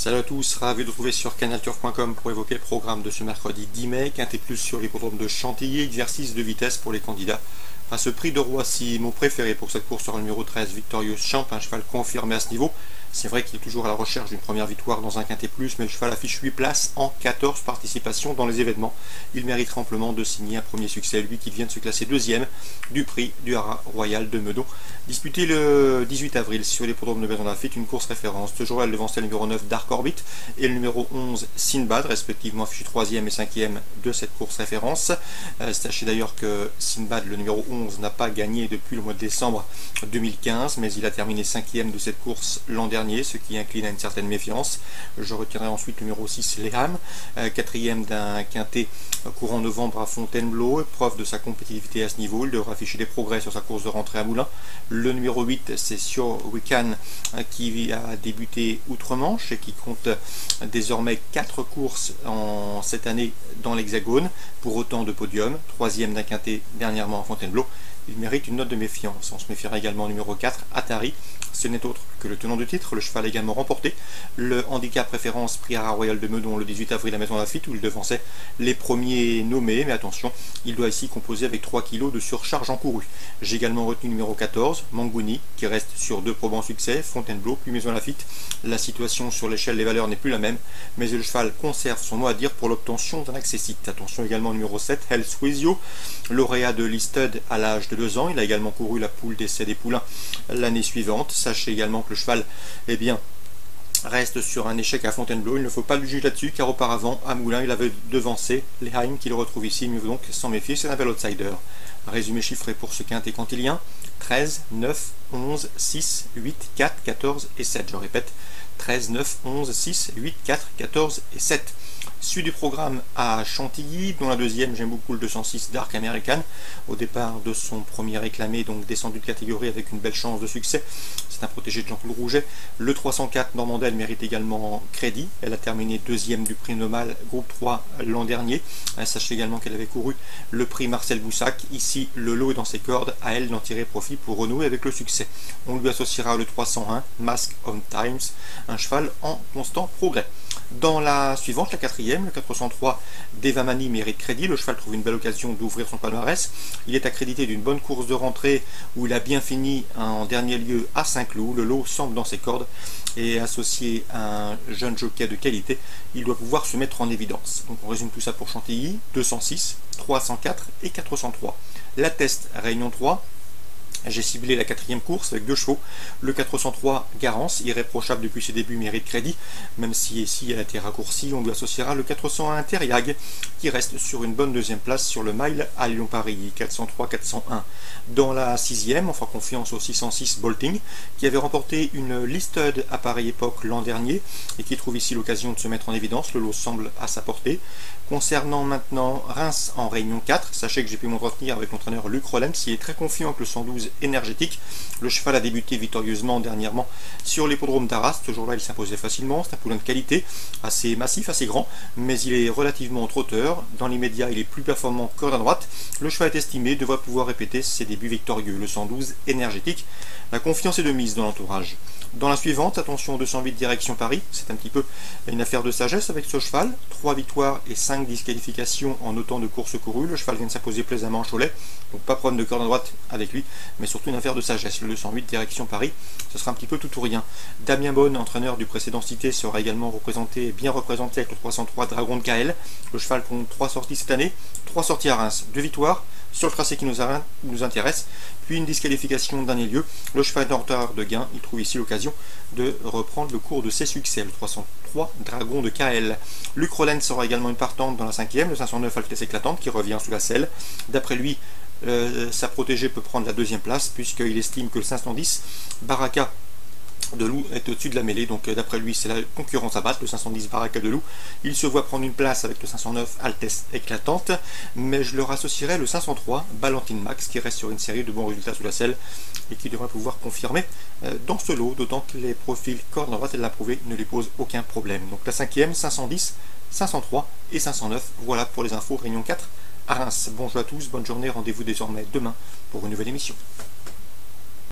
Salut à tous, ravi de vous retrouver sur canalturf.com pour évoquer le programme de ce mercredi 10 mai, quintet plus sur l'hippodrome de Chantilly, exercice de vitesse pour les candidats. À ce prix de Roissy, mon préféré pour cette course sera le numéro 13, Victorious Champ, un cheval confirmé à ce niveau. C'est vrai qu'il est toujours à la recherche d'une première victoire dans un quintet plus, mais le cheval affiche 8 places en 14 participations dans les événements. Il mérite amplement de signer un premier succès, lui qui vient de se classer deuxième du prix du Haras Royal de Meudon. Disputé le 18 avril sur l'hippodrome de Maison Lafitte, une course référence. Ce jour-là, elle devançait le numéro 9 Dark Orbit et le numéro 11 Sinbad, respectivement affichés 3e et 5e de cette course référence. Sachez d'ailleurs que Sinbad, le numéro 11, n'a pas gagné depuis le mois de décembre 2015, mais il a terminé 5e de cette course l'an dernier, ce qui incline à une certaine méfiance. Je retiendrai ensuite le numéro 6 Leham, 4e d'un quintet courant novembre à Fontainebleau, preuve de sa compétitivité à ce niveau. Il devra afficher des progrès sur sa course de rentrée à Moulins. Le numéro 8, c'est Sure We Can, qui a débuté outre-Manche et qui compte désormais 4 courses en cette année dans l'Hexagone, pour autant de podiums, 3e d'un quintet dernièrement à Fontainebleau. Il mérite une note de méfiance. On se méfiera également au numéro 4, Atari. Ce n'est autre que le tenant du titre. Le cheval a également remporté le handicap référence prix Haras Royal de Meudon le 18 avril à Maison Lafitte, où il devançait les premiers nommés. Mais attention, il doit ici composer avec 3 kg de surcharge encourue. J'ai également retenu le numéro 14, Mangouni, qui reste sur 2 probants succès, Fontainebleau puis Maison Lafitte. La situation sur l'échelle des valeurs n'est plus la même, mais le cheval conserve son mot à dire pour l'obtention d'un accessite. Attention également au numéro 7, Health With You, lauréat de l'Easted à l'âge de 2 ans. Il a également couru la poule d'essai des poulains l'année suivante. Sachez également que le cheval reste sur un échec à Fontainebleau. Il ne faut pas le juger là-dessus, car auparavant, à Moulins, il avait devancé Leham, qui le retrouve ici. Mieux donc s'en méfier, c'est un bel outsider. Résumé chiffré pour ce quintet cantilien: 13, 9, 11, 6, 8, 4, 14 et 7. Je répète, 13, 9, 11, 6, 8, 4, 14 et 7. Suite du programme à Chantilly, dont la deuxième, j'aime beaucoup le 206 Dark American, au départ de son premier réclamé, donc descendu de catégorie avec une belle chance de succès. C'est un protégé de Jean-Paul Rouget. Le 304 Normandelle mérite également crédit. Elle a terminé deuxième du prix Normal groupe 3 l'an dernier. Sachez également qu'elle avait couru le prix Marcel Boussac. Ici, le lot est dans ses cordes, à elle d'en tirer profit pour renouer avec le succès. On lui associera le 301 Mask on Times, un cheval en constant progrès. Dans la suivante, la quatrième, le 403 Devamani mérite crédit. Le cheval trouve une belle occasion d'ouvrir son palmarès. Il est accrédité d'une bonne course de rentrée où il a bien fini en dernier lieu à Saint-Cloud. Le lot semble dans ses cordes et associé à un jeune jockey de qualité, il doit pouvoir se mettre en évidence. Donc on résume tout ça pour Chantilly: 206, 304 et 403. La Teste Réunion 3. J'ai ciblé la quatrième course avec 2 chevaux. Le 403 Garance, irréprochable depuis ses débuts, mérite crédit, même si ici elle a été raccourcie. On lui associera le 401 Terriag, qui reste sur une bonne deuxième place sur le mile à Lyon-Paris. 403-401. Dans la sixième, on fera confiance au 606 Bolting, qui avait remporté une Listed à pareille époque l'an dernier et qui trouve ici l'occasion de se mettre en évidence. Le lot semble à sa portée. Concernant maintenant Reims en Réunion 4, sachez que j'ai pu m'entretenir avec l'entraîneur Luc Rollens, qui est très confiant avec le 112 énergétique. Le cheval a débuté victorieusement dernièrement sur l'hippodrome d'Arras. Ce jour-là, il s'imposait facilement. C'est un poulain de qualité, assez massif, assez grand, mais il est relativement trotteur. Dans l'immédiat, il est plus performant corde à droite. Le cheval est estimé devrait pouvoir répéter ses débuts victorieux. Le 112 énergétique. La confiance est de mise dans l'entourage. Dans la suivante, attention, 208 direction Paris. C'est un petit peu une affaire de sagesse avec ce cheval. 3 victoires et 5 disqualifications en autant de courses courues. Le cheval vient de s'imposer plaisamment en Cholet, donc pas problème de corde à droite avec lui, mais surtout une affaire de sagesse. Le 208 direction Paris, ce sera un petit peu tout ou rien. Damien Bonne, entraîneur du précédent cité, sera également bien représenté avec le 303 Dragon de KL. Le cheval compte 3 sorties cette année, 3 sorties à Reims, 2 victoires sur le tracé qui nous intéresse, puis une disqualification d'un lieu. Le cheval est en retard de gain, il trouve ici l'occasion de reprendre le cours de ses succès, le 303 Dragon de KL. Luc Rollens sera également une partante dans la cinquième, le 509 Altesse Éclatante qui revient sous la selle. D'après lui, sa protégée peut prendre la deuxième place puisqu'il estime que le 510 Baraka de Loup est au-dessus de la mêlée, donc d'après lui c'est la concurrence à battre, le 510 Baraka de Loup. Il se voit prendre une place avec le 509 Altesse Éclatante, mais je leur associerai le 503 Ballantine Max, qui reste sur une série de bons résultats sous la selle et qui devrait pouvoir confirmer dans ce lot, d'autant que les profils corde en droite, elle l'a prouvé, ne lui pose aucun problème. Donc la cinquième, 510, 503 et 509, voilà pour les infos Réunion 4 à Reims. Bonjour à tous, bonne journée, rendez-vous désormais demain pour une nouvelle émission.